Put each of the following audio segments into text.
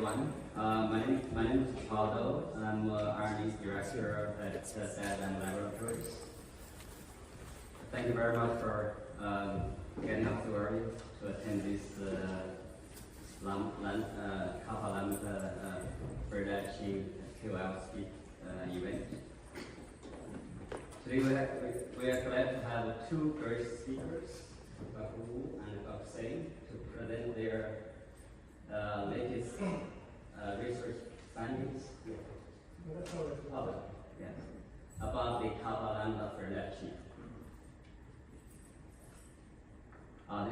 everyone. My name is Aldo. I'm R&D Director at ADLM Laboratories. Thank you very much for getting up so early to attend this Kappa Lambda production QL speak event. Today we are glad to have two great speakers, Dr. Wu and Dr. Singh, to present their latest research findings about the Kappa Lambda production.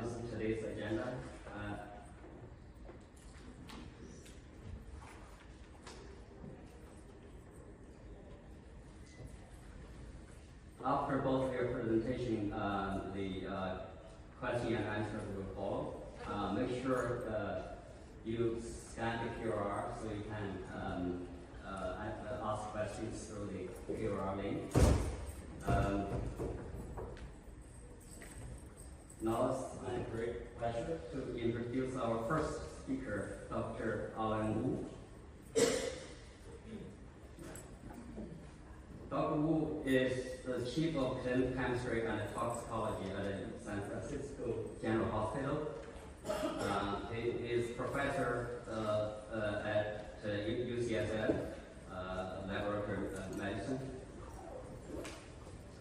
This is today's agenda. After both your presentation, the question and answers will follow. Make sure you scan the QR so you can ask questions through the QR link. Now it's my great pleasure to introduce our first speaker, Dr. Alan Wu. Dr. Wu is the Chief of Clinical Chemistry and Toxicology at San Francisco General Hospital. He is professor at UCSF Laboratory of Medicine.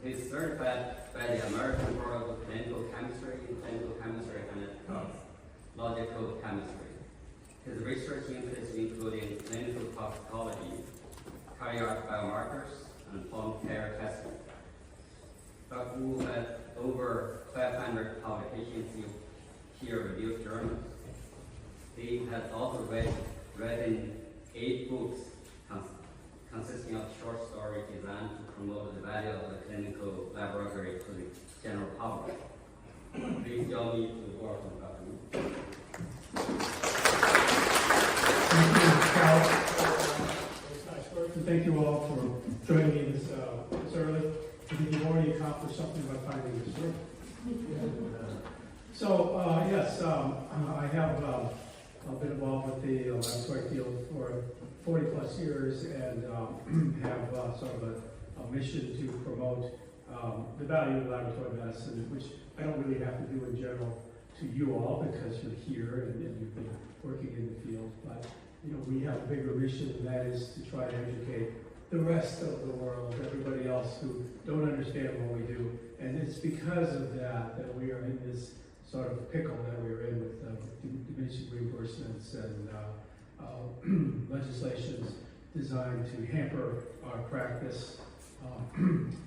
He is certified by the American Board of Clinical Chemistry and Toxicological Chemistry. His research interests including clinical toxicology, cardiac biomarkers, and home care testing. Dr. Wu has over 500 publications in peer-reviewed journals. He has also written 8 books consisting of short stories designed to promote the value of the clinical laboratory to the general public. Please join me to welcome Dr. Wu. Thank you, Cal. It's nice work, and thank you all for joining me this early. I think you've already accomplished something by finding this room. So, yes, I have been involved with the laboratory field for 40 plus years and have sort of a mission to promote the value of laboratory medicine, which I don't really have to do in general to you all because you're here and you've been working in the field. But you know, we have a bigger mission, and that is to try to educate the rest of the world, everybody else who don't understand what we do. And it's because of that that we are in this sort of pickle that we're in with diminishing reimbursements and legislations designed to hamper our practice.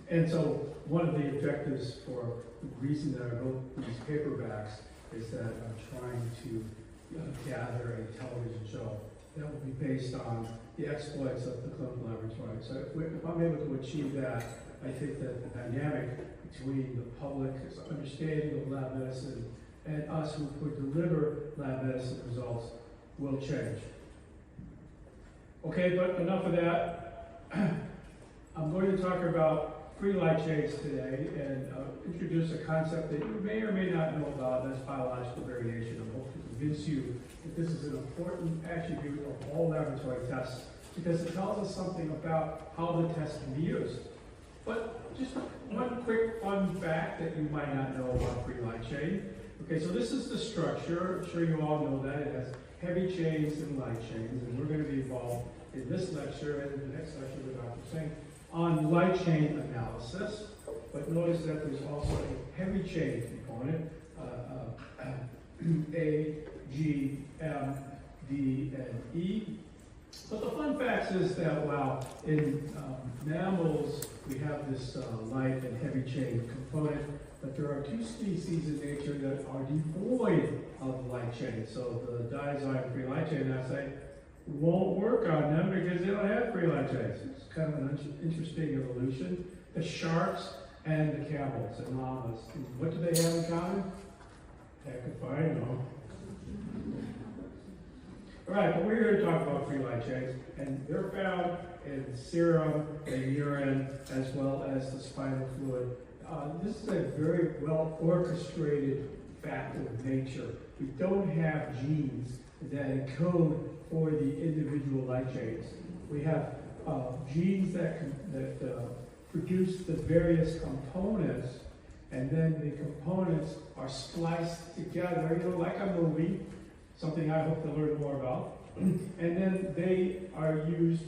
And so one of the objectives for the reason that I wrote these paperbacks is that I'm trying to gather a television show that will be based on the exploits of the clinical laboratory. So if I'm able to achieve that, I think that the dynamic between the public's understanding of lab medicine and us who could deliver lab medicine results will change. Okay, but enough of that. I'm going to talk about free light chains today and introduce a concept that you may or may not know about, that's biological variation. I hope to convince you that this is an important attribute of all laboratory tests because it tells us something about how the test can be used. But just one quick fun fact that you might not know about free light chain. Okay, so this is the structure. I'm sure you all know that. It has heavy chains and light chains, and we're going to be involved in this lecture and in the next lecture with Dr. Singh on light chain analysis. But notice that there's also a heavy chain component, A, G, M, D, and E. But the fun fact is that while in mammals we have this light and heavy chain component, but there are 2 species in nature that are devoid of light chain. So the Diazyme free light chain assay won't work on them because they don't have free light chains. It's kind of an interesting evolution. The sharks and the camels and llamas, what do they have in common? Heck if I know. All right, but we're here to talk about free light chains, and they're found in serum and urine as well as the spinal fluid. This is a very well orchestrated fact of nature. We don't have genes that encode for the individual light chains. We have genes that produce the various components, and then the components are spliced together, you know, like a movie, something I hope to learn more about. And then they are used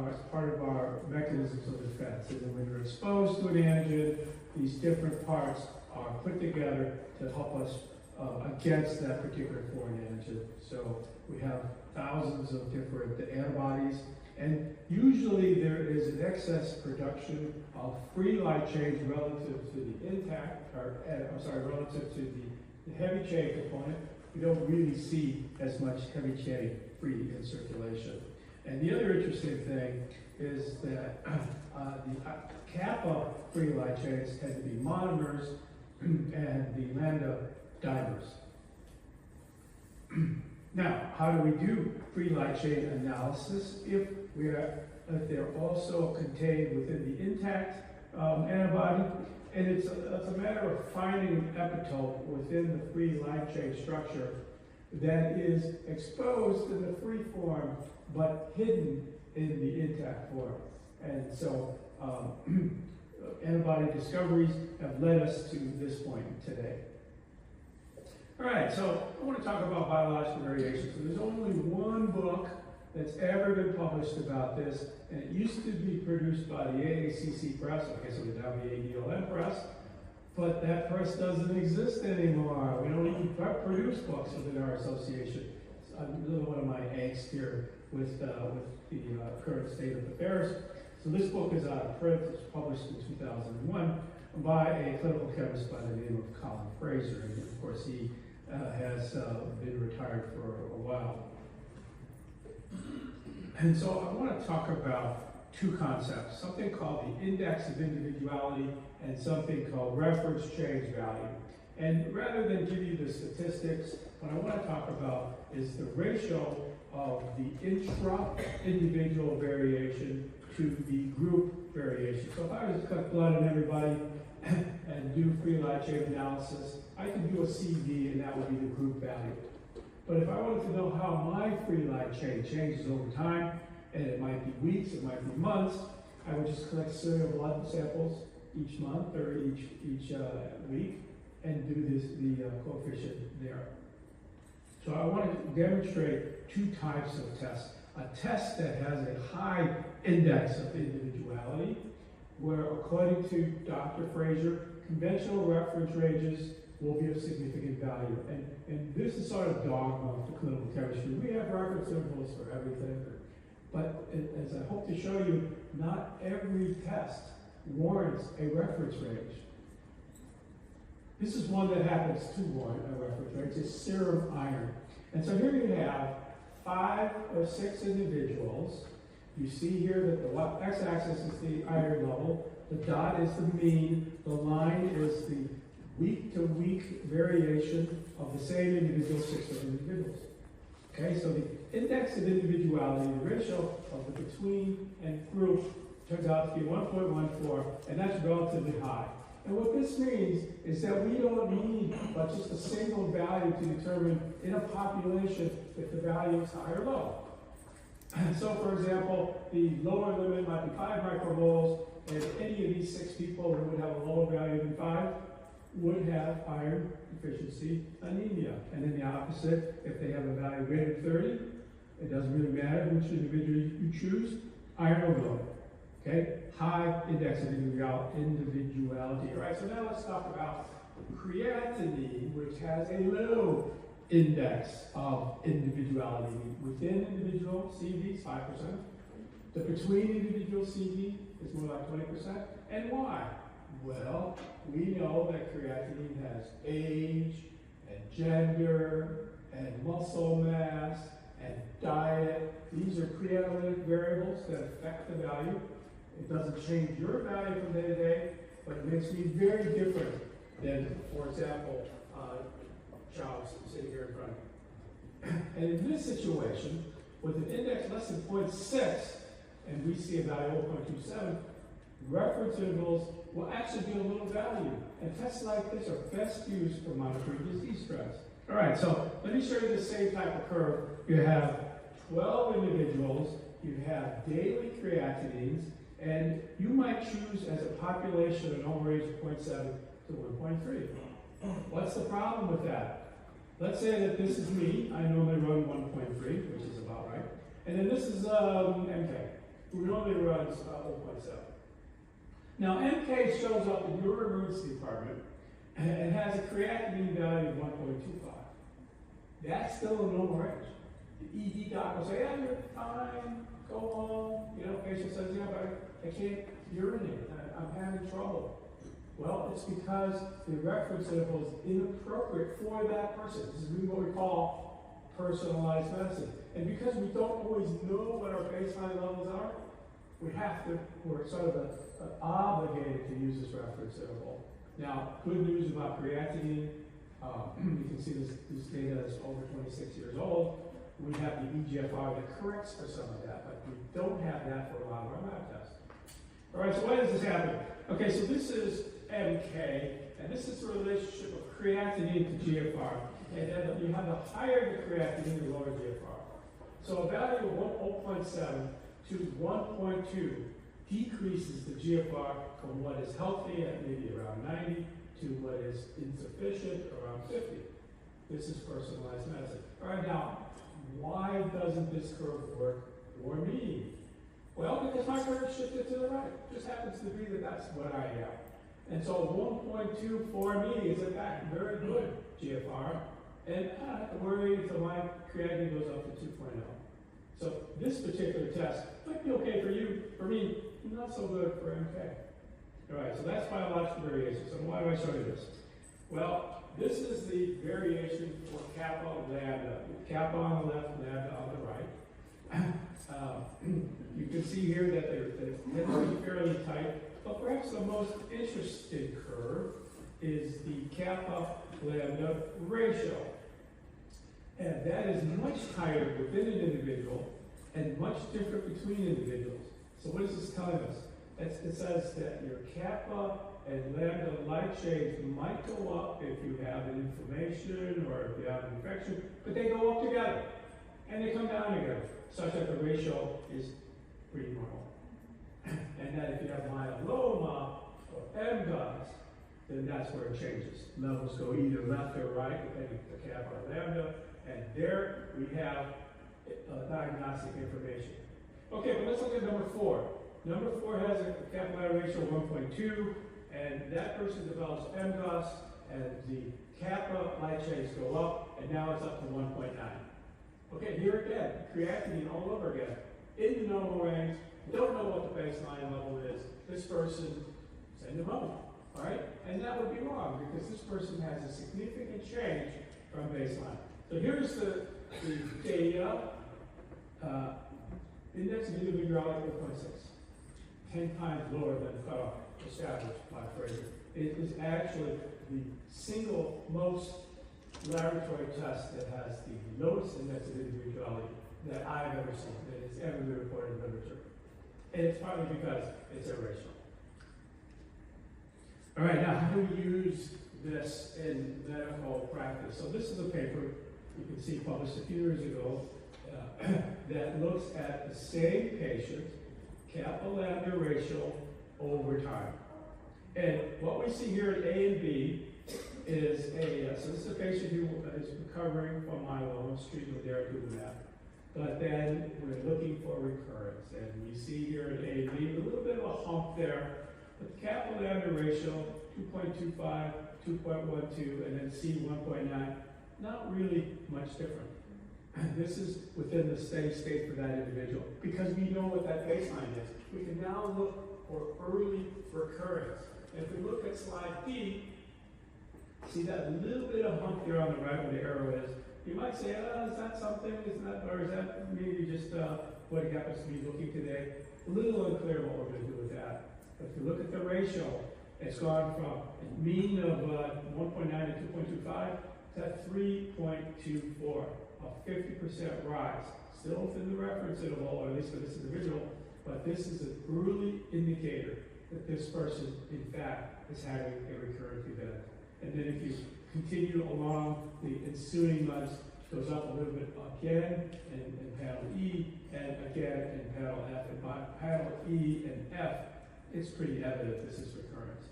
as part of our mechanisms of defense. And then when you're exposed to an antigen, these different parts are put together to help us against that particular foreign antigen. So we have thousands of different antibodies, and usually there is an excess production of free light chains relative to the relative to the heavy chain component. We don't really see as much heavy chain free in circulation. And the other interesting thing is that the Kappa free light chains tend to be monomers and the lambda dimers. Now, how do we do free light chain analysis if they're also contained within the intact antibody? And it's a matter of finding an epitope within the free light chain structure that is exposed in the free form, but hidden in the intact form. And so antibody discoveries have led us to this point today. All right, so I want to talk about biological variation. So there's only one book that's ever been published about this, and it used to be produced by the AACC Press, okay, so it's now the ADLM Press, but that press doesn't exist anymore. We don't even produce books within our association. It's another one of my angst here with the current state of affairs. So this book is out of print. It was published in 2001 by a clinical chemist by the name of Colin Fraser, and of course he has been retired for a while. And so I want to talk about two concepts, something called the index of individuality and something called reference change value. And rather than give you the statistics, what I want to talk about is the ratio of the intra-individual variation to the group variation. So if I was to collect blood on everybody and do free light chain analysis, I could do a CV and that would be the group value. But if I wanted to know how my free light chain changes over time, and it might be weeks, it might be months, I would just collect serial blood samples each month or each week and do the coefficient there. So I want to demonstrate two types of tests. A test that has a high index of individuality, where according to Dr. Fraser, conventional reference ranges will be of significant value. And this is sort of dogma for clinical chemistry. We have reference intervals for everything. But as I hope to show you, not every test warrants a reference range. This is one that happens to warrant a reference range. It's serum iron. And so here you have 5 or 6 individuals. You see here that the x-axis is the iron level, the dot is the mean, the line is the week-to-week variation of the same individual, 6 different individuals. Okay, so the index of individuality, the ratio of the between and group, turns out to be 1.14, and that's relatively high. And what this means is that we don't need but just a single value to determine in a population if the value is high or low. So, for example, the lower limit might be 5 micromoles, and any of these 6 people who would have a lower value than 5 would have iron deficiency anemia. And then the opposite, if they have a value greater than 30, it doesn't really matter which individual you choose, iron overload. Okay? High index of individuality. All right, so now let's talk about creatinine, which has a low index of individuality. Within individual CV is 5%. The between individual CV is more like 20%. And why? Well, we know that creatinine has age and gender and muscle mass and diet. These are creatinine variables that affect the value. It doesn't change your value from day to day, but it makes me very different than, for example, Charles sitting here in front of me. And in this situation, with an index less than 0.6, and we see a value of 0.27, reference intervals will actually be a little value. And tests like this are best used for monitoring disease trends. All right, so let me show you the same type of curve. You have 12 individuals, you have daily creatinines, and you might choose as a population an normal range of 0.7 to 1.3. What's the problem with that? Let's say that this is me. I normally run 1.3, which is about right. And then this is MK, who normally runs 0.7. Now, MK shows up in your emergency department and has a creatinine value of 1.25. That's still a normal range. The ED doc will say, yeah, you're fine, go home. You know, patient says, yeah, but I can't urinate, I'm having trouble. Well, it's because the reference interval is inappropriate for that person. This is really what we call personalized medicine. And because we don't always know what our baseline levels are, we're sort of obligated to use this reference interval. Now, good news about creatinine, you can see this data is over 26 years old. We have the EGFR that corrects for some of that, but we don't have that for a lot of our lab tests. All right, so why does this happen? Okay, so this is MK, and this is the relationship of creatinine to GFR. And then you have the higher the creatinine, the lower GFR. So a value of 0.7 to 1.2 decreases the GFR from what is healthy at maybe around 90 to what is insufficient around 50. This is personalized medicine. All right, now, why doesn't this curve work for me? Well, because my curve shifted to the right. It just happens to be that that's what I am. And so 1.2 for me is in fact very good GFR, and I don't have to worry until my creatinine goes up to 2.0. So this particular test might be okay for you. For me, not so good for MK. All right, so that's biological variation. So why do I show you this? Well, this is the variation for Kappa Lambda. Kappa on the left, Lambda on the right. You can see here that they tend to be fairly tight, but perhaps the most interesting curve is the Kappa Lambda ratio. And that is much higher within an individual and much different between individuals. So what is this telling us? It says that your Kappa and Lambda light chains might go up if you have an inflammation or if you have an infection, but they go up together and they come down together, such that the ratio is pretty normal. And that if you have myeloma or MGUS, then that's where it changes. Levels go either left or right, depending on the Kappa or Lambda, and there we have diagnostic information. Okay, but let's look at number 4. Number 4 has a Kappa ratio of 1.2, and that person develops MGUS, and the Kappa light chains go up, and now it's up to 1.9. Okay, here again, creatinine all over again. In the normal range, don't know what the baseline level is. This person, send them home, all right? And that would be wrong, because this person has a significant change from baseline. So here's the data. Index of individuality 1.6. 10 times lower than the cutoff established by Fraser. It is actually the single most laboratory test that has the lowest index of individuality that I've ever seen, that has ever been reported in literature. And it's partly because it's irrational. All right, now how do we use this in medical practice? So this is a paper you can see published a few years ago that looks at the same patient, Kappa Lambda ratio over time. And what we see here at A and B is so this is a patient who is recovering from myeloma, treated with daratumumab. But then we're looking for recurrence. And we see here at A and B a little bit of a hump there. But the Kappa Lambda ratio, 2.25, 2.12, and then C 1.9, not really much different. This is within the steady state for that individual. Because we know what that baseline is, we can now look for early recurrence. And if we look at slide D, see that little bit of hump there on the right where the arrow is. You might say, is that something? Or is that maybe just what it happens to be looking today? A little unclear what we're going to do with that. But if you look at the ratio, it's gone from a mean of 1.9 to 2.25 to 3.24, a 50% rise. Still within the reference interval, or at least for this individual, but this is an early indicator that this person, in fact, is having a recurrent event. And then if you continue along the ensuing months, goes up a little bit again in panel E, and again in panel F. And by panel E and F, it's pretty evident this is recurrence.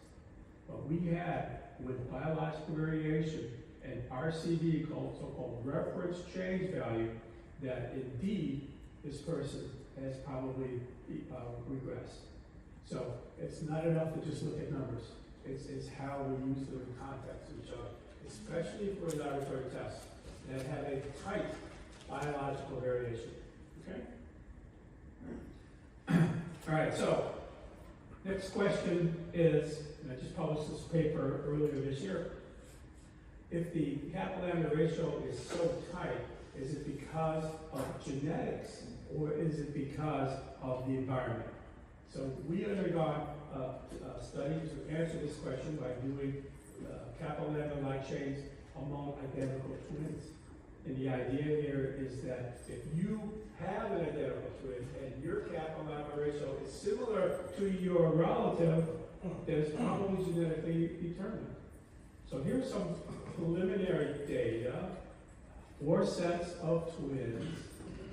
But we had, with biological variation, an RCD called so-called reference change value, that indeed this person has probably regressed. So it's not enough to just look at numbers. It's how we use them in context of each other, especially for laboratory tests that have a tight biological variation. Okay? All right, so next question is, and I just published this paper earlier this year, if the Kappa Lambda ratio is so tight, is it because of genetics or is it because of the environment? So we undergone a study to answer this question by doing Kappa Lambda light chains among identical twins. And the idea here is that if you have an identical twin and your Kappa Lambda ratio is similar to your relative, then it's probably genetically determined. So here's some preliminary data. 4 sets of twins.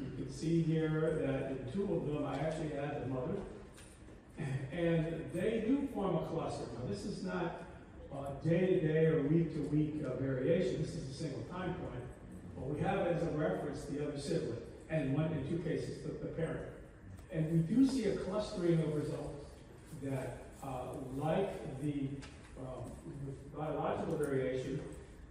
You can see here that in 2 of them I actually had the mother. And they do form a cluster. Now this is not day-to-day or week-to-week variation. This is a single time point. But we have as a reference the other sibling, and in 2 cases, the parent. And we do see a clustering of results that, like the with biological variation,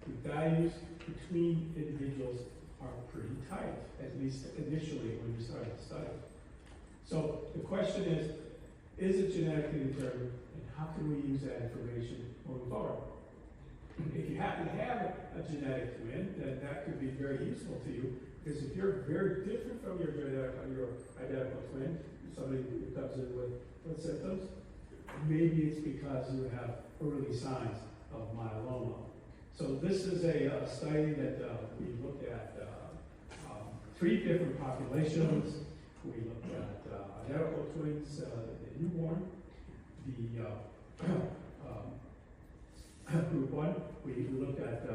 the values between individuals are pretty tight, at least initially when you start the study. So the question is it genetically determined, and how can we use that information moving forward? If you happen to have a genetic twin, then that could be very useful to you, because if you're very different from your identical twin, somebody who comes in with symptoms, maybe it's because you have early signs of myeloma. So this is a study that we looked at 3 different populations. We looked at identical twins, the newborn, the group 1. We looked at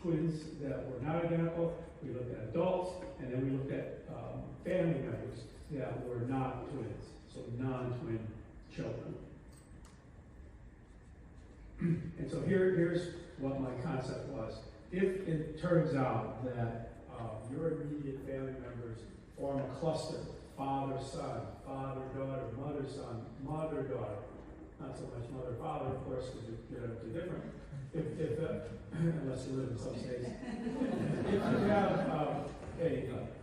twins that were not identical. We looked at adults, and then we looked at family members that were not twins, so non-twin children. And so here's what my concept was. If it turns out that your immediate family members form a cluster, father-son, father-daughter, mother-son, mother-daughter, not so much mother-father, of course, because they're different, unless you live in some states. If you have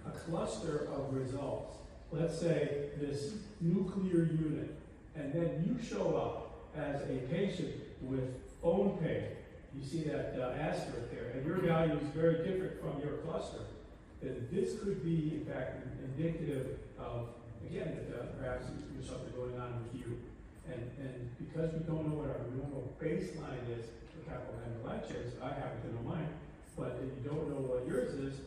a cluster of results, let's say this nuclear unit, and then you show up as a patient with bone pain, you see that asterisk there, and your value is very different from your cluster, then this could be, in fact, indicative of, again, that perhaps there's something going on with you. And because we don't know what our normal baseline is for Kappa Lambda light chains, I happen to know mine, but if you don't know what yours is,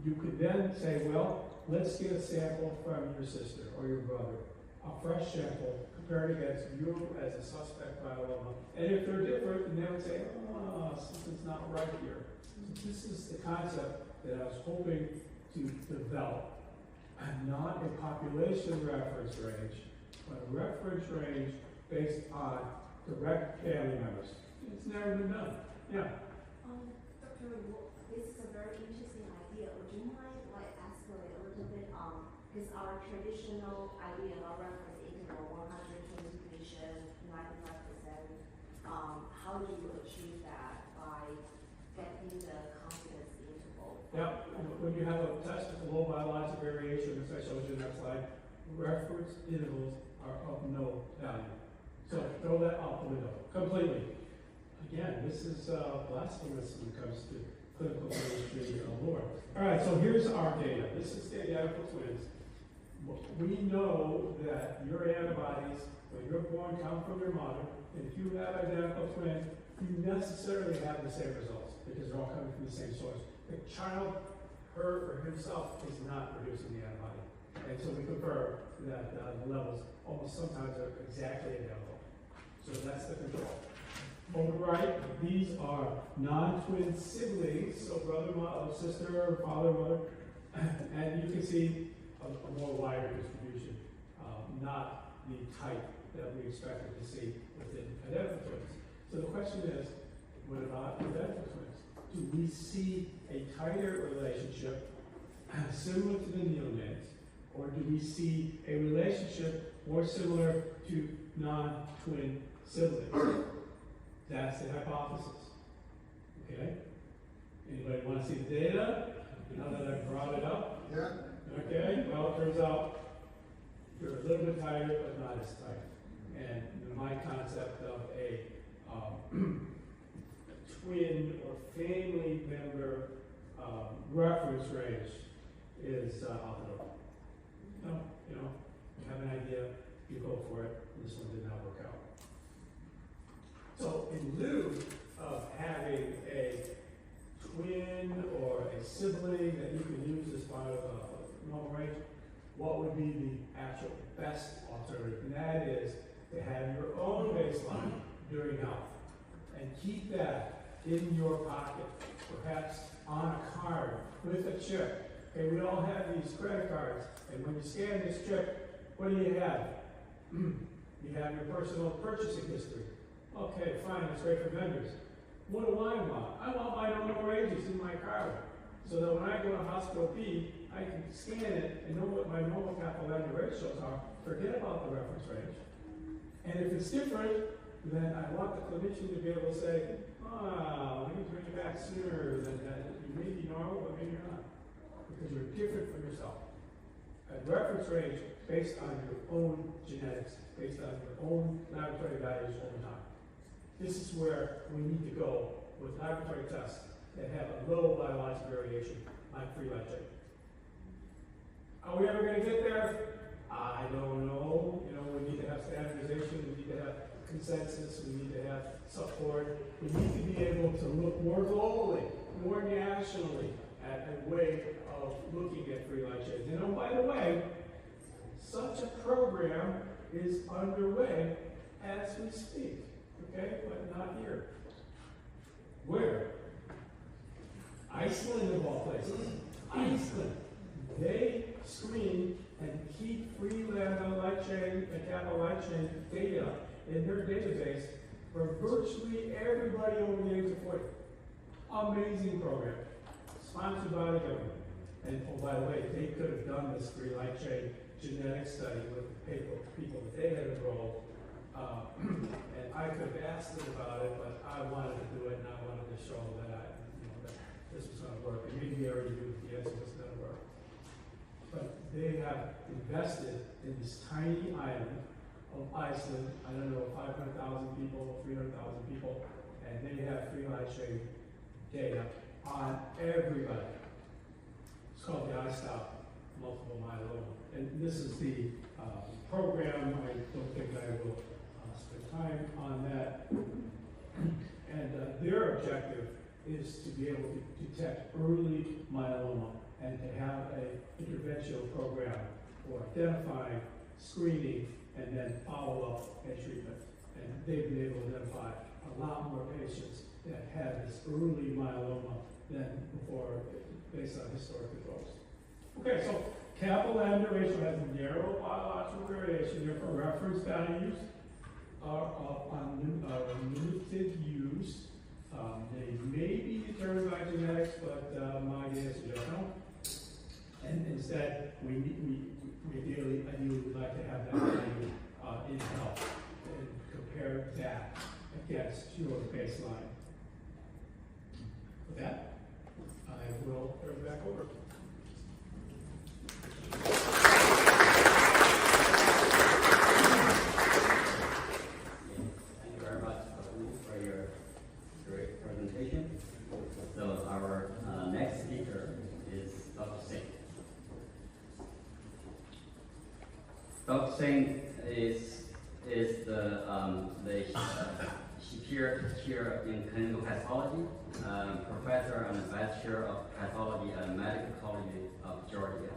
you could then say, well, let's get a sample from your sister or your brother, a fresh sample, compared against you as a suspect myeloma. And if they're different, then they would say, oh, something's not right here. So this is the concept that I was hoping to develop. And not a population reference range, but a reference range based on direct family members. It's never been done. Yeah. Dr. This is a very interesting idea. Would you mind escalate a little bit on, because our traditional idea of reference interval 120 patient, 95%, how do you achieve that by getting the confidence interval? Yeah, when you have a test with low biological variation, as I showed you in that slide, reference intervals are of no value. So throw that out the window completely. Again, this is blasphemous when it comes to clinical chemistry lore. All right, so here's our data. This is the identical twins. We know that your antibodies, when you're born, come from your mother. And if you have identical twins, you necessarily have the same results because they're all coming from the same source. The child, her or himself, is not producing the antibody. And so we confirm that the levels almost sometimes are exactly identical. So that's the control. On the right, these are non-twin siblings, so brother, sister, father, mother, and you can see a more wider distribution, not the type that we expected to see within identical twins. So the question is, what about identical twins? Do we see a tighter relationship similar to the neonates, or do we see a relationship more similar to non-twin siblings? That's the hypothesis. Okay? Anybody want to see the data? Now that I've brought it up? Yeah. Okay, well, it turns out you're a little bit tighter, but not as tight. And my concept of a twin or family member reference range is out the door. No, you know, you have an idea, you go for it. This one did not work out. So in lieu of having a twin or a sibling that you can use as part of a normal range, what would be the actual best alternative? And that is to have your own baseline during health and keep that in your pocket, perhaps on a card with a chip. Okay, we all have these credit cards, and when you scan this chip, what do you have? You have your personal purchasing history. Okay, fine, that's great for vendors. What do I want? I want my normal ranges in my card, so that when I go to hospital B, I can scan it and know what my normal Kappa Lambda ratios are. Forget about the reference range. And if it's different, then I want the clinician to be able to say, let me bring you back sooner than that. You may be normal, but maybe you're not. Because you're different from yourself. A reference range based on your own genetics, based on your own laboratory values over time. This is where we need to go with laboratory tests that have a low biological variation, like free light chain. Are we ever going to get there? I don't know. You know, we need to have standardization, we need to have consensus, we need to have support. We need to be able to look more globally, more nationally at a way of looking at free light chains. And oh, by the way, such a program is underway as we speak. Okay, but not here. Where? Iceland, of all places. Iceland. They screen and keep free lambda light chain and Kappa light chain data in their database for virtually everybody over the age of 40. Amazing program. Sponsored by the government. And oh, by the way, they could have done this free light chain genetic study with the people that they had enrolled. And I could have asked them about it, but I wanted to do it, and I wanted to show that that this was going to work. And maybe they already knew the answer was going to work. But they have invested in this tiny island of Iceland. I don't know, 500,000 people, 300,000 people, and they have free light chain data on everybody. It's called the iStop multiple myeloma, and this is the program. I don't think I will spend time on that. And their objective is to be able to detect early myeloma and to have an interventional program for identifying, screening, and then follow-up and treatment. And they've been able to identify a lot more patients that had this early myeloma than before, based on historic controls. Okay, so Kappa Lambda ratio has narrow biological variation. Therefore, reference values are limited use. They may be determined by genetics, but my data suggests no. And instead, we ideally would like to have that value in health and compare that against your baseline. With that, I will turn it back over. Thank you very much for your great presentation. So our next speaker is Dr. Singh. Dr. Singh is the chair in clinical pathology, professor and vice chair of pathology at Medical College of Georgia,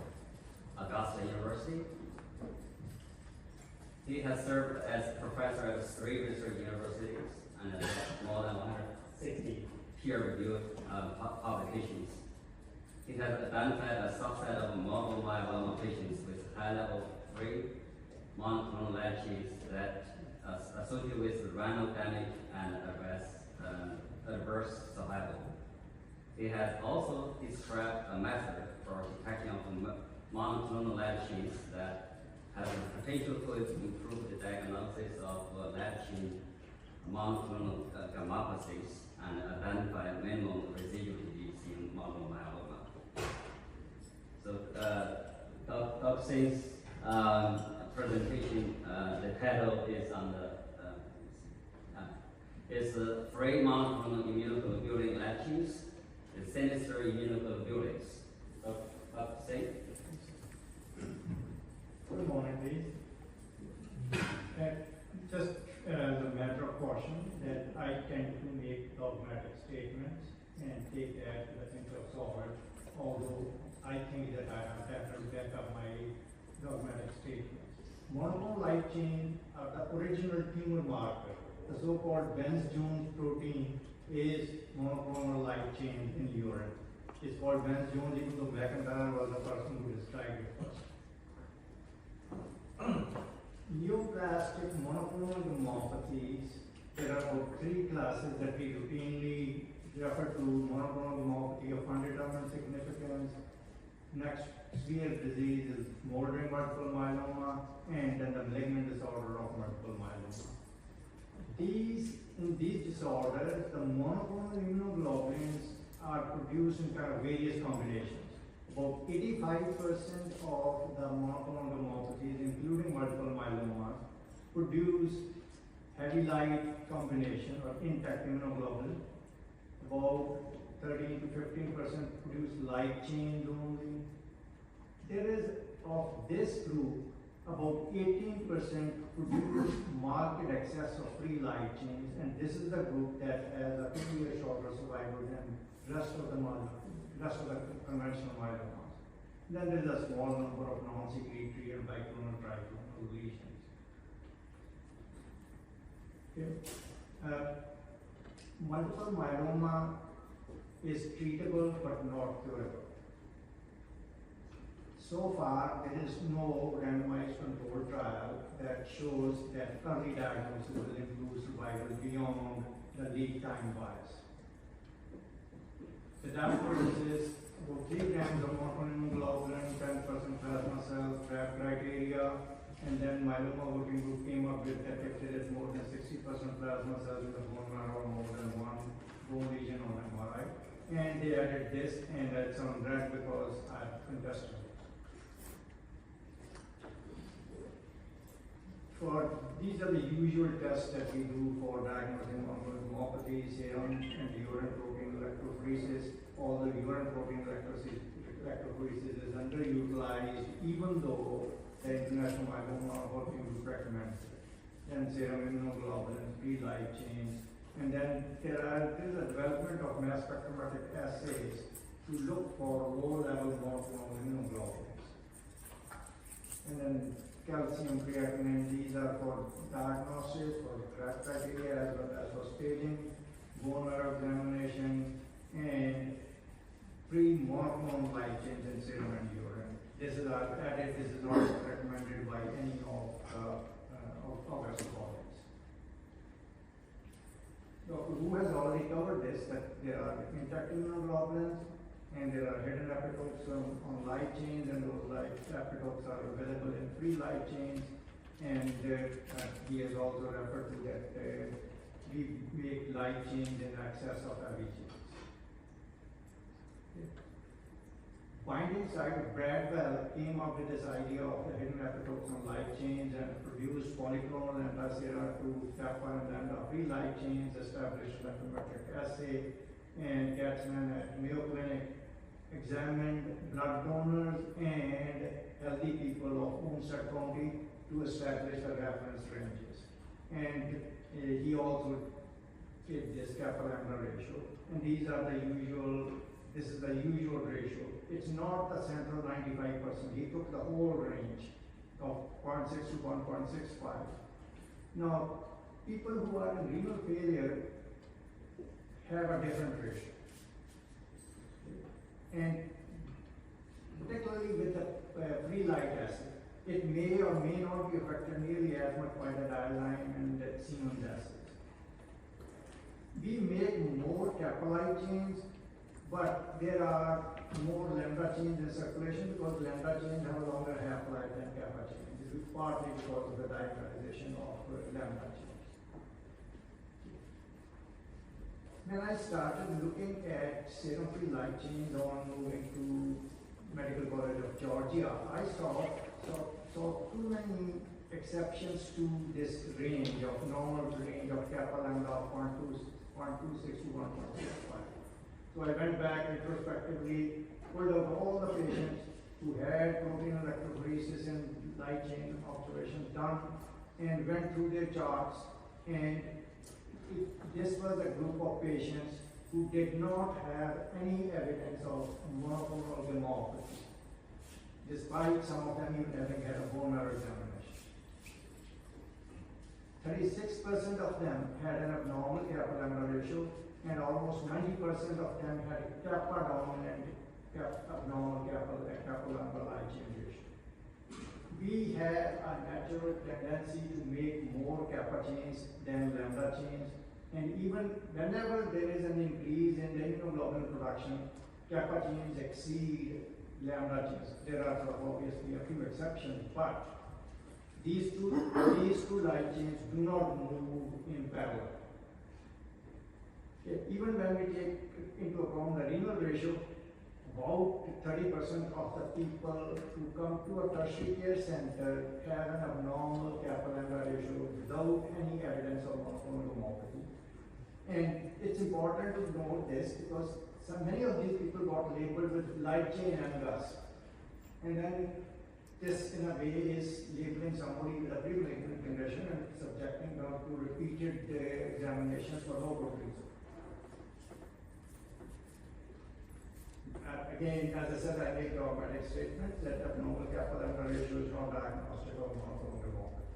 Augusta University. He has served as professor at 3 research universities, and more than 160 peer-reviewed publications. It has identified a subset of multiple myeloma patients with high-level free monoclonal light chains that associated with renal damage and adverse survival. It has also described a method for detection of monoclonal light chains that has the potential to improve the diagnosis of light chain monoclonal gammopathies and identify minimal residual disease in multiple myeloma. So, Dr. Singh's presentation, the title is on the it's free monoclonal immunoglobulin light chains, the sinister immunoglobulins. Dr. Singh? Good morning, please. Just as a matter of caution, that I tend to make dogmatic statements and take that into account, although I think that I have definitely back up my dogmatic statements. Monoclonal light chain are the original tumor marker. The so-called Benz-Jones protein is monoclonal light chain in urine. It's called Benz-Jones even though McIntyre was the person who described it first. Neoplastic monoclonal gammopathies, there are about 3 classes that we routinely refer to: monoclonal gammopathy of undetermined significance, next severe disease is moldering multiple myeloma, and then the malignant disorder of multiple myeloma. In these disorders, the monoclonal immunoglobulins are produced in kind of various combinations. About 85% of the monoclonal gammopathies, including multiple myeloma, produce heavy light combination or intact immunoglobulin. About 13 to 15% produce light chains only. There is, of this group, about 18% produce marked excess of free light chains, and this is the group that has a 2-year shorter survival than rest of the conventional myelomas. Then there is a small number of non-secretory and biclonal triclonal lesions. Okay. Multiple myeloma is treatable but not curable. So far, there is no randomized controlled trial that shows that early diagnosis will improve survival beyond the lead time bias. The diagnosis is about 3 grams of monoclonal immunoglobulin, 10% plasma cells, TRAP criteria, and then myeloma working group came up with that if there is more than 60% plasma cells in the bone marrow or more than 1 bone lesion on MRI. And they added this, and that's on red because I contested it. These are the usual tests that we do for diagnosing monoclonal gammopathy: serum and urine protein electrophoresis. Although urine protein electrophoresis is underutilized, even though the International Myeloma Working Group recommends it. Then serum immunoglobulin, free light chains, and then there is a development of mass spectrometric assays to look for low-level monoclonal immunoglobulins. And then calcium, creatinine, these are for diagnosis, for TRAP criteria, as well as for staging, bone marrow examination, and pre-monoclonal light chains in serum and urine. This is added, this is not recommended by any of our colleagues. Dr. Wu has already covered this, that there are intact immunoglobulins, and there are hidden epitopes on light chains, and those light epitopes are available in free light chains. And he has also referred to that we make light chains in excess of heavy chains. Okay. Binding site, Bradwell came up with this idea of the hidden epitopes on light chains and produced polyclonal anti-sera to Kappa and Lambda free light chains, established spectrometric assay, and Katzman at Mayo Clinic examined blood donors and healthy people of Olmsted County to establish the reference ranges. And he also did this Kappa Lambda ratio. And these are the usual, this is the usual ratio. It's not the central 95%. He took the whole range of 0.6 to 1.65. Now, people who are in renal failure have a different ratio. And particularly with the free light acid, it may or may not be affected nearly as much by the Diazyme and the Siemens acids. We make more Kappa light chains, but there are more lambda chains in circulation because lambda chains have a longer half-life than Kappa chains. This is partly because of the dimerization of lambda chains. When I started looking at serum-free light chains on moving to Medical College of Georgia, I saw too many exceptions to this range of normal range of Kappa Lambda of 0.26 to 1.65. So I went back retrospectively, pulled out all the patients who had protein electrophoresis and light chain observations done, and went through their charts. And this was a group of patients who did not have any evidence of monoclonal gammopathy, despite some of them even having had a bone marrow examination. 36% of them had an abnormal Kappa Lambda ratio, and almost 90% of them had a Kappa dominant abnormal Kappa Lambda light chain ratio. We have a natural tendency to make more Kappa chains than lambda chains, and even whenever there is an increase in the immunoglobulin production, Kappa chains exceed lambda chains. There are obviously a few exceptions, but these two light chains do not move in parallel. Okay. Even when we take into account the renal ratio, about 30% of the people who come to a tertiary care center have an abnormal Kappa Lambda ratio without any evidence of monoclonal gammopathy. And it's important to note this because many of these people got labeled with light chain MGUS. And then this in a way is labeling somebody with a pre-malignant condition and subjecting them to repeated examinations for no good reason. Again, as I said, I make dogmatic statements that abnormal Kappa Lambda ratio is not diagnostic of monoclonal gammopathy.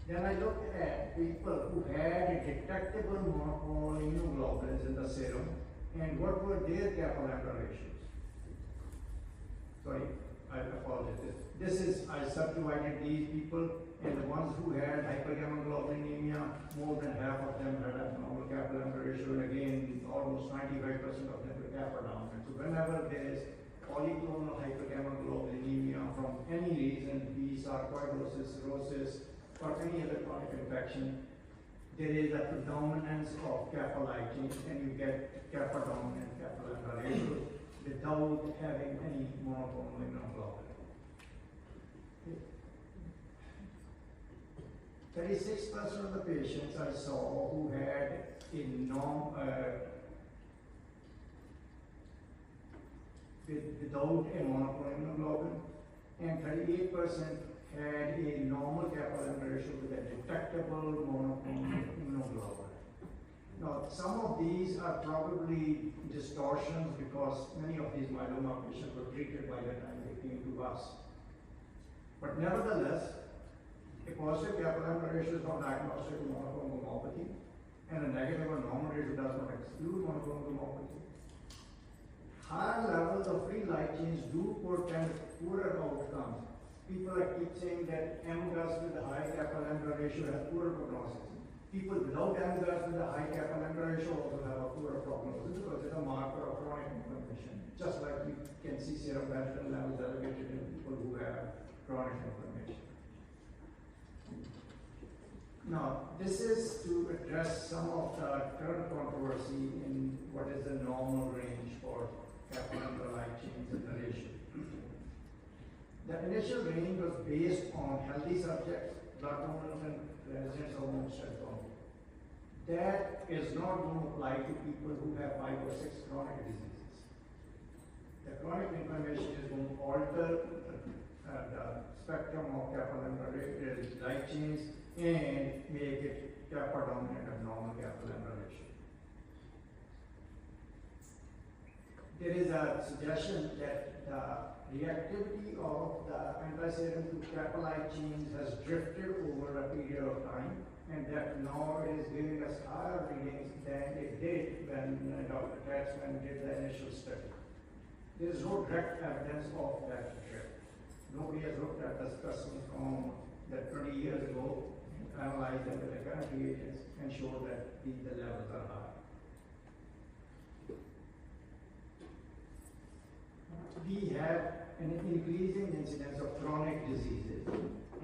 Then I looked at people who had detectable monoclonal immunoglobulins in the serum and what were their Kappa Lambda ratios. Sorry, I apologize. This is, I subdivided these people, and the ones who had hypergammaglobulinemia, more than half of them had abnormal Kappa Lambda ratio, and again, almost 95% of them were Kappa dominant. So whenever there is polyclonal hypergammaglobulinemia from any reason, be sarcoidosis, cirrhosis, or any other chronic infection, there is a predominance of Kappa light chains, and you get Kappa dominant Kappa Lambda ratios without having any monoclonal immunoglobulin. 36% of the patients I saw who had without a monoclonal immunoglobulin, and 38% had a normal Kappa Lambda ratio with a detectable monoclonal immunoglobulin. Now, some of these are probably distortions because many of these myeloma patients were treated by the time they came to us. But nevertheless, a positive Kappa Lambda ratio is not diagnostic of monoclonal gammopathy, and a negative or normal ratio does not exclude monoclonal gammopathy. Higher levels of free light chains do portend poorer outcomes. People keep saying that MGUS with a high Kappa Lambda ratio has poorer prognosis. People without MGUS with a high Kappa Lambda ratio also have a poorer prognosis because it's a marker of chronic inflammation. Just like you can see serum ferritin levels elevated in people who have chronic inflammation. Now, this is to address some of the current controversy in what is the normal range for Kappa Lambda light chains in the ratio. The initial range was based on healthy subjects, blood donors, and residents of homesteads only. That is not going to apply to people who have 5 or 6 chronic diseases. The chronic inflammation is going to alter the spectrum of Kappa Lambda light chains and make it Kappa dominant abnormal Kappa Lambda ratio. there is a suggestion that the reactivity of the antiserum to kappa light chains has drifted over a period of time, and that now it is giving us higher readings than it did when Dr. Tatzman did the initial study. There is no direct evidence of that drift. Nobody has looked at the specimen from that 20 years ago, analyzed them with the current reagents, and showed that the levels are high. We have an increasing incidence of chronic diseases,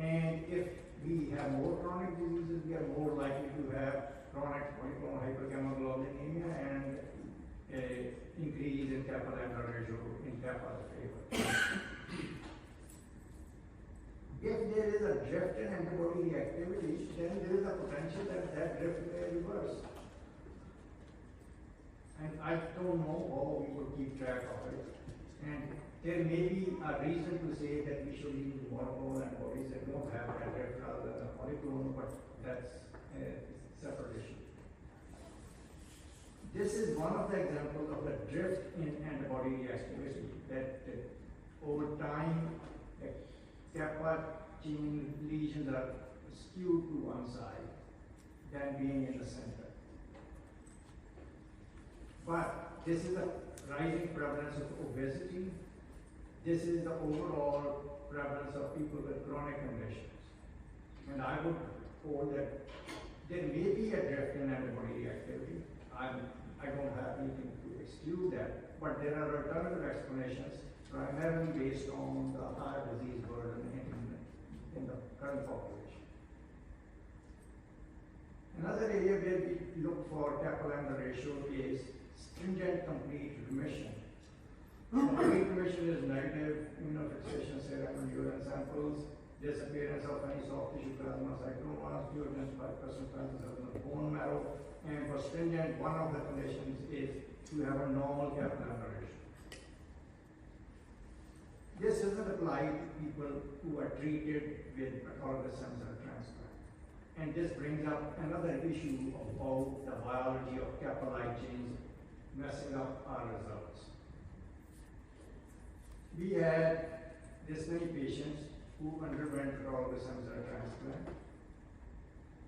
and if we have more chronic diseases, we are more likely to have chronic monoclonal hypergamma and a increase in Kappa Lambda ratio in Kappa's favor. If there is a drift in antibody reactivity, then there is a potential that that drift may reverse. And I don't know how we will keep track of it. And there may be a reason to say that we should use monoclonal antibodies that don't have that drift rather than a polyclonal, but that's a separate issue. This is one of the examples of the drift in antibody reactivity that over time, kappa chain lesions are skewed to one side than being in the center. But this is a rising prevalence of obesity. This is the overall prevalence of people with chronic conditions. And I would hold that there may be a drift in antibody reactivity. I don't have anything to exclude that, but there are alternative explanations primarily based on the higher disease burden in the current population. Another area where we look for Kappa Lambda ratio is stringent complete remission. Complete remission is negative immunofixation serum and urine samples, disappearance of any soft tissue plasmacytomas, fewer than 5% presence of the bone marrow, and for stringent, one of the conditions is to have a normal Kappa Lambda ratio. This doesn't apply to people who are treated with autologous stem cell transplant. And this brings up another issue about the biology of kappa light chains messing up our results. We had this many patients who underwent autologous stem cell transplant,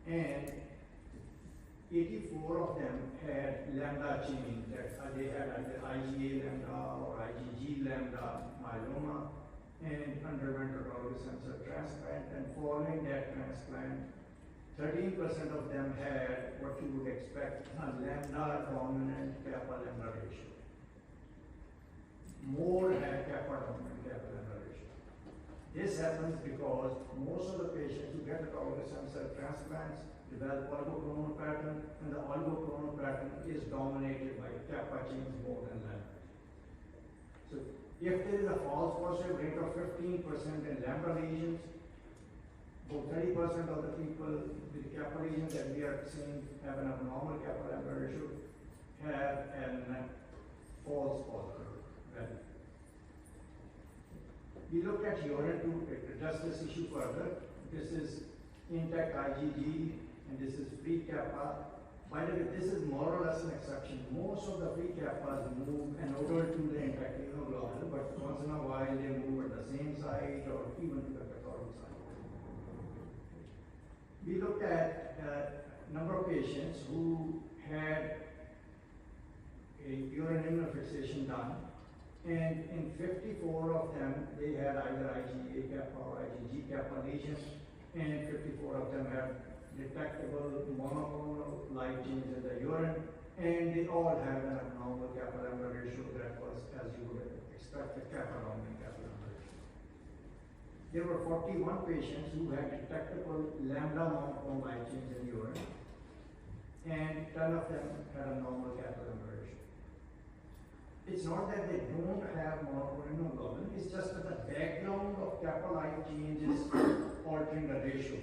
and 84 of them had lambda chain, that they had either IgA lambda or IgG lambda myeloma, and underwent autologous stem cell transplant. And following that transplant, 13% of them had what you would expect a lambda dominant kappa lambda ratio. More had kappa dominant kappa lambda ratio. This happens because most of the patients who get autologous stem cell transplants develop oligoclonal pattern, and the oligoclonal pattern is dominated by kappa chains more than lambda. So if there is a false positive rate of 15% in lambda lesions, about 30% of the people with kappa lesions that we are seeing have an abnormal kappa lambda ratio have a false positive value. We looked at urine to address this issue further. This is intact IgG, and this is free kappa. By the way, this is more or less an exception. Most of the free kappas move and over to the intact immunoglobulin, but once in a while they move at the same site or even to the cathodic site. We looked at a number of patients who had a urine immunofixation done, and in 54 of them, they had either IgA kappa or IgG kappa lesions, and 54 of them had detectable monoclonal light chains in the urine, and they all had an abnormal kappa lambda ratio that was, as you would expect, a kappa dominant kappa lambda ratio. There were 41 patients who had detectable lambda monoclonal light chains in urine, and 10 of them had a normal kappa lambda ratio. It's not that they don't have monoclonal immunoglobulin, it's just that the background of kappa light chains is altering the ratio.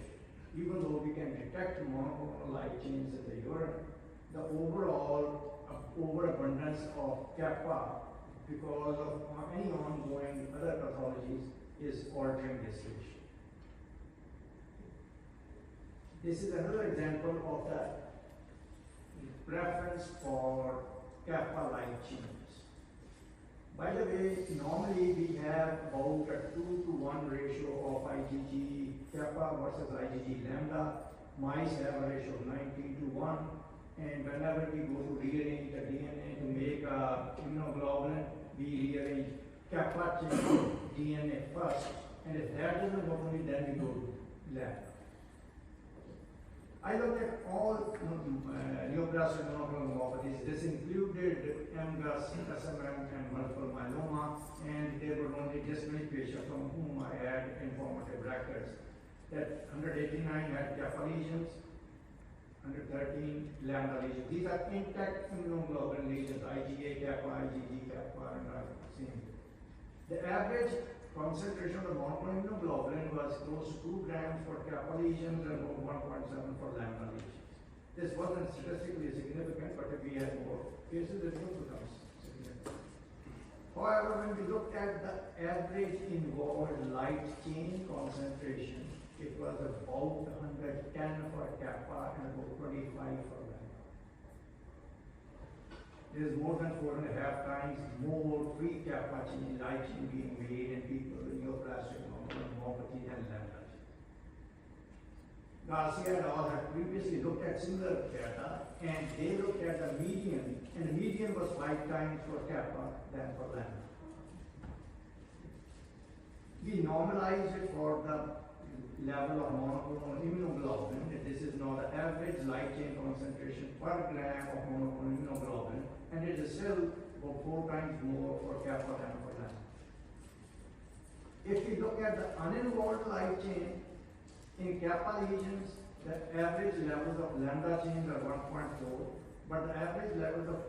Even though we can detect monoclonal light chains in the urine, the overall overabundance of kappa because of any ongoing other pathologies is altering this ratio. This is another example of the preference for kappa light chains. By the way, normally we have about a 2 to 1 ratio of IgG kappa versus IgG lambda. Mice have a ratio of 90 to 1. And whenever we go to rearrange the DNA to make a immunoglobulin, we rearrange kappa chain DNA first. And if that doesn't work only, then we go to lab. I looked at all neoplastic monoclonal myopathies. This included MGUS, SMM, and multiple myeloma, and there were only just many patients from whom I had informative records. That 189 had kappa lesions, 113 lambda lesions. These are intact immunoglobulin lesions, IgA kappa, IgG kappa, and Singh. The average concentration of the monoclonal immunoglobulin was close to 2 grams for kappa lesions and about 1.7 for lambda lesions. This wasn't statistically significant, but if we had more cases, it would become significant. However, when we looked at the average involved light chain concentration, it was about 110 for kappa and about 25 for lambda. There is more than 4.5 times more free kappa chain light chain being made in people with neoplastic myopathy than lambda. Garcia et al. Had previously looked at similar data, and they looked at the median, and the median was 5 times for kappa than for lambda. We normalized it for the level of monoclonal immunoglobulin. This is now the average light chain concentration per gram of monoclonal immunoglobulin, and it is still about 4 times more for kappa than for lambda. If we look at the uninvolved light chain, in kappa lesions, the average levels of lambda chains are 1.4, but the average levels of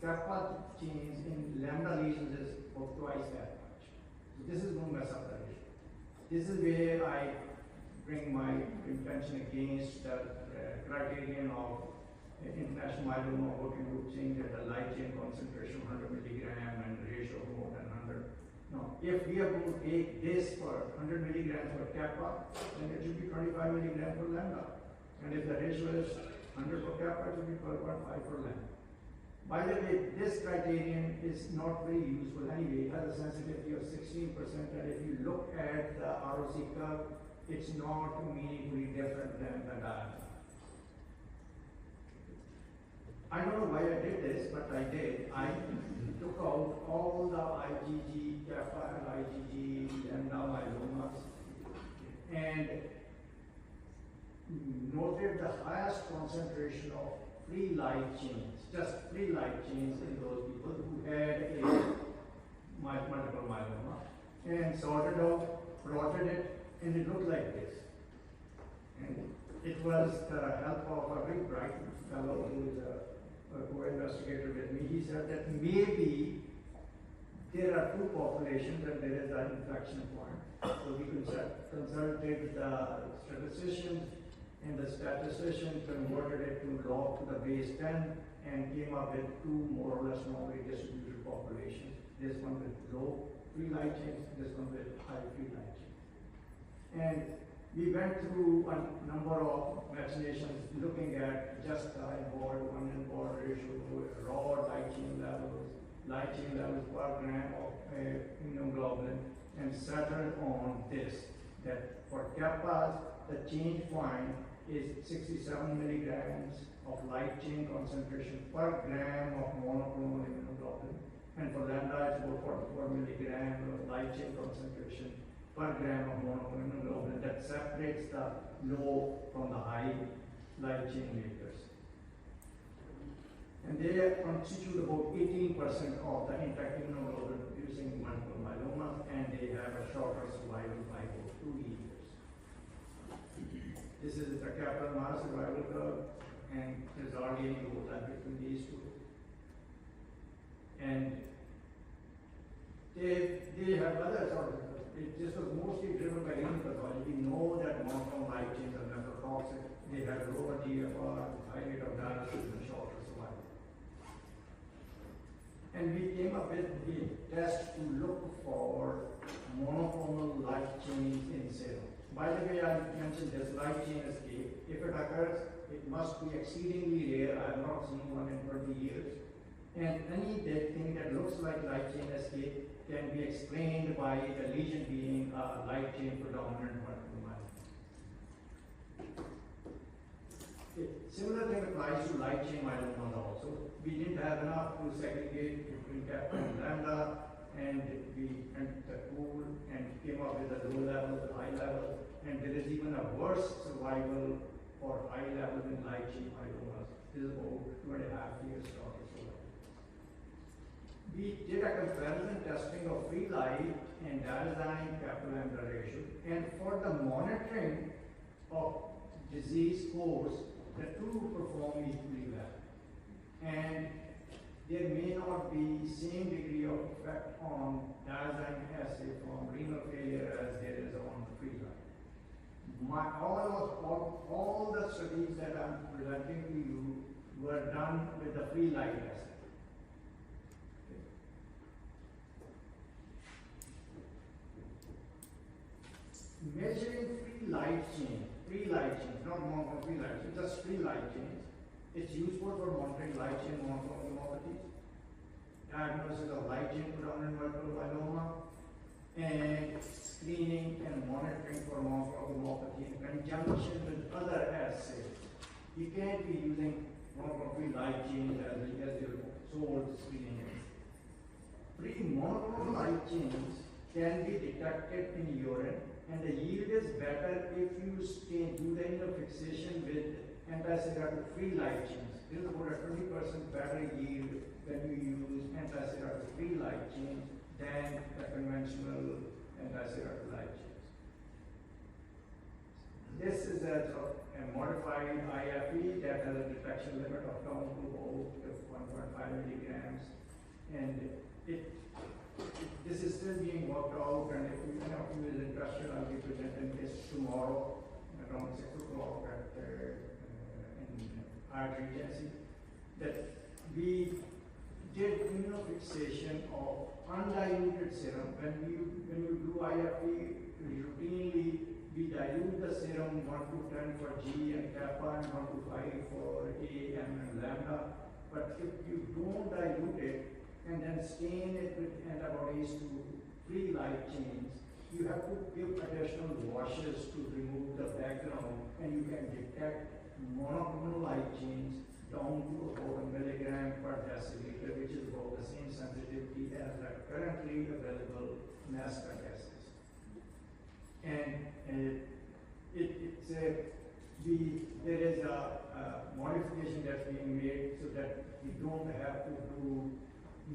kappa chains in lambda lesions is about twice that much. So this is going to mess up the ratio. This is where I bring my intention against the criterion of international myeloma working group saying that the light chain concentration 100 milligram and the ratio of more than 100. Now, if we are going to take this for 100 milligrams for kappa, then it should be 25 milligrams for lambda. And if the ratio is 100 for kappa, it should be 12.5 for lambda. By the way, this criterion is not very useful anyway. It has a sensitivity of 16%, and if you look at the ROC curve, it's not meaningfully different than the diagram. I don't know why I did this, but I did. I took out all the IgG, kappa, and IgG, lambda myelomas, and noted the highest concentration of free light chains, just free light chains in those people who had a multiple myeloma, and sorted out, plotted it, and it looked like this. And it was the help of a very bright fellow who is a co-investigator with me. He said that maybe there are 2 populations and there is an inflection point. So we consulted the statisticians, and the statistician converted it to log to the base 10 and came up with 2 more or less normally distributed populations. This one with low free light chains, this one with high free light chains. And we went through a number of vaccinations looking at just the involved, uninvolved ratio, raw light chain levels per gram of immunoglobulin, and settled on this, that for kappas, the change point is 67 milligrams of light chain concentration per gram of monoclonal immunoglobulin, and for lambda it's about 44 milligrams of light chain concentration per gram of monoclonal immunoglobulin. That separates the low from the high light chain makers. And they constitute about 18% of the intact immunoglobulin producing multiple myeloma, and they have a shorter survival by about 2 years. This is the Kappa Lambda survival curve, and there's hardly any overlap between these 2. And they have other sort of, this was mostly driven by hematology. We know that monoclonal light chains are nephrotoxic. They have lower GFR, high rate of dialysis, and shorter survival. And we came up with a test to look for monoclonal light chains in serum. By the way, I mentioned this light chain escape. If it occurs, it must be exceedingly rare. I have not seen one in 20 years. And any that thing that looks like light chain escape can be explained by the lesion being a light chain predominant multiple myeloma. Okay. Similar thing applies to light chain myeloma also. We didn't have enough to segregate between Kappa and Lambda, and we went the pool and came up with a low level, high level, and there is even a worse survival for high level in light chain myelomas. This is about 2.5 years or so. We did a comparison testing of free light and Diazyme Kappa Lambda ratio, and for the monitoring of disease course, the two perform equally well. And there may not be same degree of effect on Diazyme assay from renal failure as there is on the free light. All the studies that I'm presenting to you were done with the free light assay. Measuring free light chains, not monoclonal free light chains, just free light chains. It's useful for monitoring light chain monoclonopathies, diagnosis of light chain predominant multiple myeloma, and screening and monitoring for monoclonopathy in conjunction with other assays. You can't be using monoclonal free light chains as your sole screening. Pre-monoclonal light chains can be detected in urine, and the yield is better if you do the immunofixation with anti-serotic free light chains. This is about a 20% better yield when you use anti-serotic free light chains than the conventional anti-serotic light chains. This is a modified IFE that has a detection limit of down to about 1.5 milligrams, and this is still being worked out, and if you is interested, I'll be presenting this tomorrow around 6 o'clock in our agency. That we did immunofixation of undiluted serum. When you do IFE, routinely we dilute the serum 1 to 10 for G and Kappa and 1 to 5 for A, M, and Lambda. But if you don't dilute it and then stain it with antibodies to free light chains, you have to give additional washes to remove the background, and you can detect monoclonal light chains down to about 1 milligram per deciliter, which is about the same sensitivity as the currently available mass spec assays. And there is a modification that's being made so that we don't have to do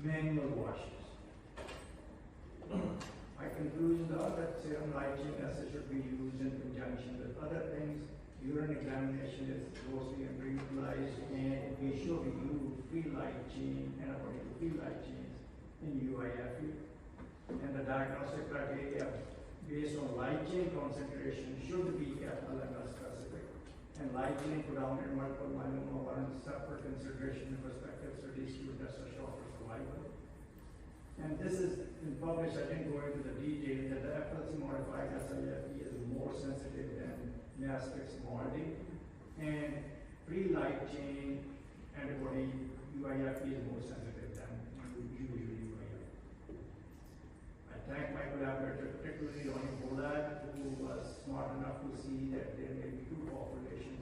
manual washes. My conclusions are that serum light chain assay should be used in conjunction with other things. Urine examination is grossly underutilized, and we should use free light chain, antibody to free light chains in UIFE. And the diagnostic criteria based on light chain concentration should be Kappa Lambda specific. And light chain predominant multiple myeloma warrants separate consideration in prospective studies to assess a shorter survival. And this is published, I didn't go into the detail, that the FLC modified SIFE is more sensitive than mass spec MALDI, and free light chain antibody UIFE is more sensitive than usually UIFE. I thank my collaborator, particularly Ronnie Bolad, who was smart enough to see that there may be two populations